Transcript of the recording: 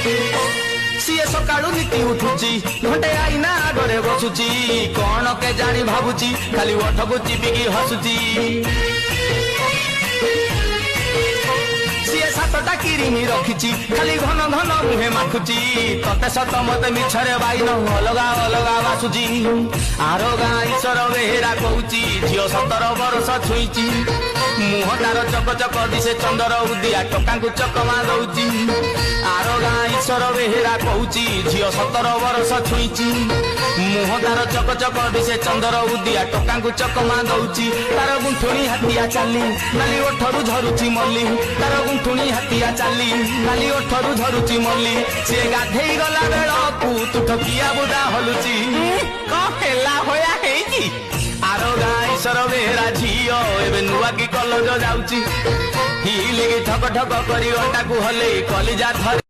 CA सकाळू नीति उठुची घंटे आईना आगरे बसुची कौन के जानी भाबुची खाली ओठको चिपिकी हसुची सीए सातटा किरिमी रखिची खाली घन घन मुहे माखुची तते सत मते मिछरे बाइन अलगा अलगा बासुची आरो गाँ ईश्वर बेहेरा कहूची झियो 17 वर्ष छुईची मुह तार चक चक दिसे चंदर उदिया टका चकमा दौची आरो गाँ ईश्वर बेहेरा कहूची झियो 17 वर्ष छुईची मुह तार चक चक दिसे चंदर उदिया टका चकमा दौची तार गुंठुणी हाथिया चाली नाली ओठरू झरुची मल्ली तार गुंठुणी हाथिया चाली नाली ओठरू झरुची मल्ली से गाधेई गला बेलकू तू ठकिया बुदा हलुची कहेला होया हेकी आरो गाँ ईश्वर बेहेरा झियो एबे नुआ की कलज जाउची हिलिकी ठक ठक करी अटाकू हले कलिजा धर